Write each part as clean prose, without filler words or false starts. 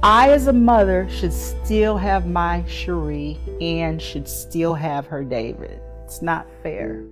I, as a mother, should still have my Cherie and should still have her David. It's not fair.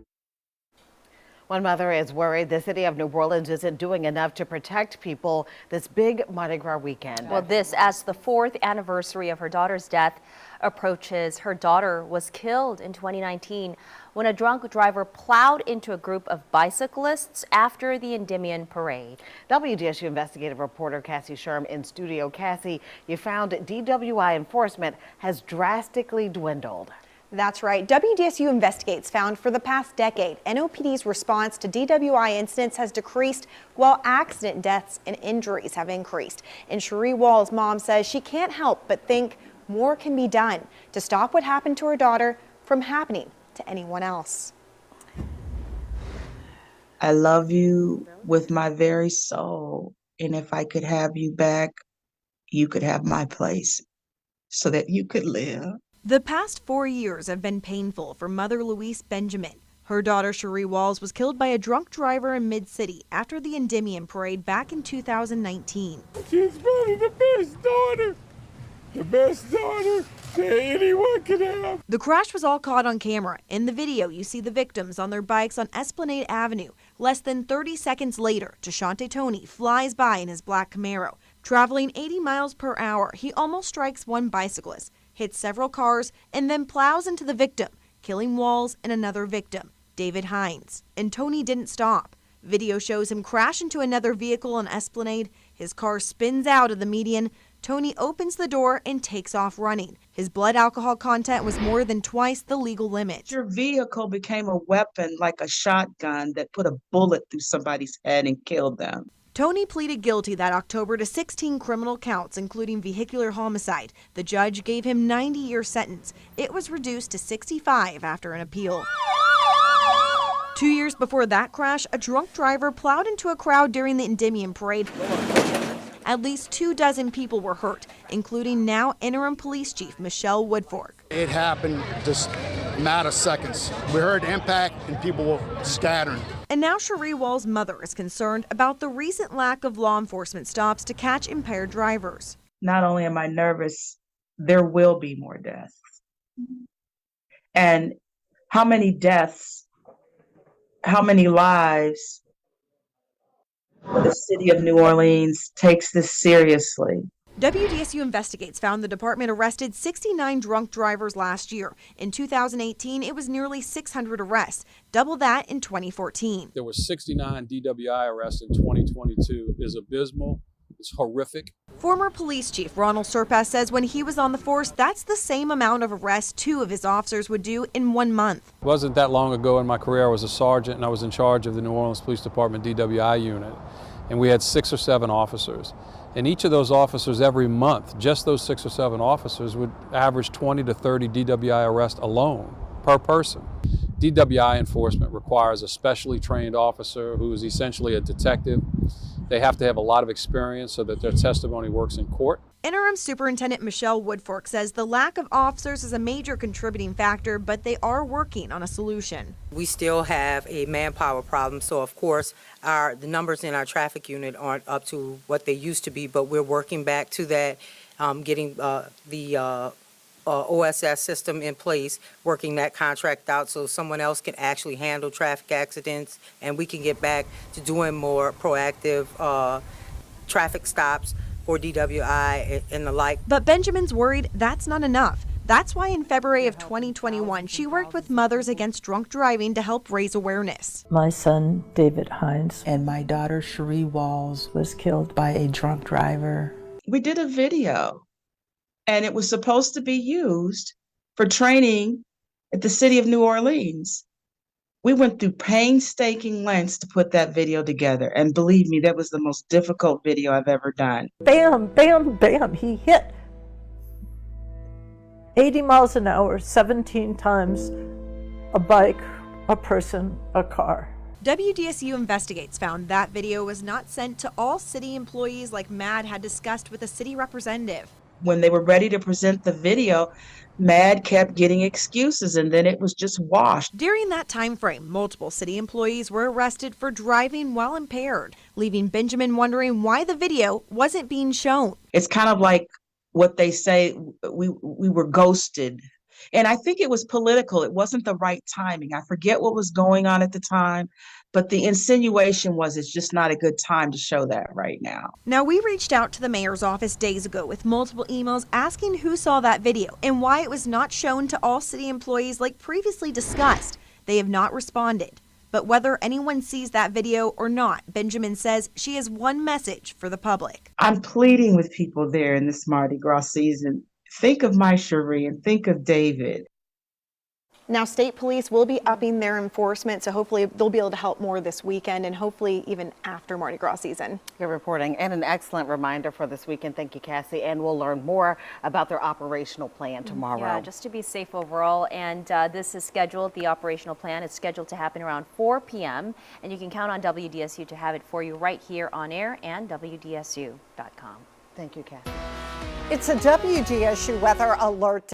One mother is worried the city of New Orleans isn't doing enough to protect people this big Mardi Gras weekend. Well, this as the 4th anniversary of her daughter's death approaches. Her daughter was killed in 2019 when a drunk driver plowed into a group of bicyclists after the Endymion parade. WDSU investigative reporter Cassie Sherm in studio. Cassie, you found DWI enforcement has drastically dwindled. That's right. WDSU Investigates found for the past decade, NOPD's response to DWI incidents has decreased while accident deaths and injuries have increased. And Cherie Wall's mom says she can't help but think more can be done to stop what happened to her daughter from happening to anyone else. I love you with my very soul. And if I could have you back, you could have my place so that you could live. The past 4 years have been painful for mother Louise Benjamin. Her daughter Cherie Walls was killed by a drunk driver in Mid-City after the Endymion parade back in 2019. She's probably the best daughter that anyone could have. The crash was all caught on camera. In the video, you see the victims on their bikes on Esplanade Avenue. Less than 30 seconds later, Deshante Toney flies by in his black Camaro. Traveling 80 miles per hour, he almost strikes one bicyclist, hits several cars, and then plows into the victim, killing Walls and another victim, David Hines. And Toney didn't stop. Video shows him crash into another vehicle on Esplanade. His car spins out of the median. Toney opens the door and takes off running. His blood alcohol content was more than twice the legal limit. Your vehicle became a weapon like a shotgun that put a bullet through somebody's head and killed them. Toney pleaded guilty that October to 16 criminal counts, including vehicular homicide. The judge gave him a 90-year sentence. It was reduced to 65 after an appeal. 2 years before that crash, a drunk driver plowed into a crowd during the Endymion parade. At least 24 people were hurt, including now interim police chief Michelle Woodfork. It happened just a matter of seconds. We heard impact and people were scattering. And now Cherie Wall's mother is concerned about the recent lack of law enforcement stops to catch impaired drivers. Not only am I nervous, there will be more deaths. And how many deaths, how many lives? The city of New Orleans takes this seriously. WDSU Investigates found the department arrested 69 drunk drivers last year. In 2018, it was nearly 600 arrests, double that in 2014. There were 69 DWI arrests in 2022. It's abysmal. It's horrific. Former police chief Ronald Surpass says when he was on the force, that's the same amount of arrests 2 of his officers would do in 1 month. It wasn't that long ago in my career, I was a sergeant and I was in charge of the New Orleans Police Department DWI unit. And we had 6 or 7 officers. And each of those officers every month, just those 6 or 7 officers would average 20 to 30 DWI arrests alone per person. DWI enforcement requires a specially trained officer who is essentially a detective. They have to have a lot of experience so that their testimony works in court. Interim Superintendent Michelle Woodfork says the lack of officers is a major contributing factor, but they are working on a solution. We still have a manpower problem, so of course the numbers in our traffic unit aren't up to what they used to be, but we're working back to that, getting the OSS system in place, working that contract out so someone else can actually handle traffic accidents and we can get back to doing more proactive traffic stops for DWI and the like. But Benjamin's worried that's not enough. That's why in February of 2021, she worked with Mothers Against Drunk Driving to help raise awareness. My son, David Hines, And my daughter, Cherie Walls, was killed by a drunk driver. We did a video, and it was supposed to be used for training at the city of New Orleans. We went through painstaking lengths to put that video together. And believe me, that was the most difficult video I've ever done. Bam, bam, bam, he hit 80 miles an hour, 17 times, a bike, a person, a car. WDSU Investigates found that video was not sent to all city employees like MAD had discussed with a city representative. When they were ready to present the video, MAD kept getting excuses and then it was just washed. During that time frame, multiple city employees were arrested for driving while impaired, leaving Benjamin wondering why the video wasn't being shown. It's kind of like what they say, we were ghosted. And I think it was political. It wasn't the right timing. I forget what was going on at the time, but the insinuation was it's just not a good time to show that right now. Now, we reached out to the mayor's office days ago with multiple emails asking who saw that video and why it was not shown to all city employees like previously discussed. They have not responded. But whether anyone sees that video or not, Benjamin says she has one message for the public. I'm pleading with people there in this Mardi Gras season. Think of my Cherie and think of David. Now, state police will be upping their enforcement, so hopefully they'll be able to help more this weekend and hopefully even after Mardi Gras season. Good reporting and an excellent reminder for this weekend. Thank you, Cassie. And we'll learn more about their operational plan tomorrow. Yeah, just to be safe overall. And this is scheduled, the operational plan is scheduled to happen around 4 p.m. And you can count on WDSU to have it for you right here on air and WDSU.com. Thank you, Cassie. It's a WDSU weather alert.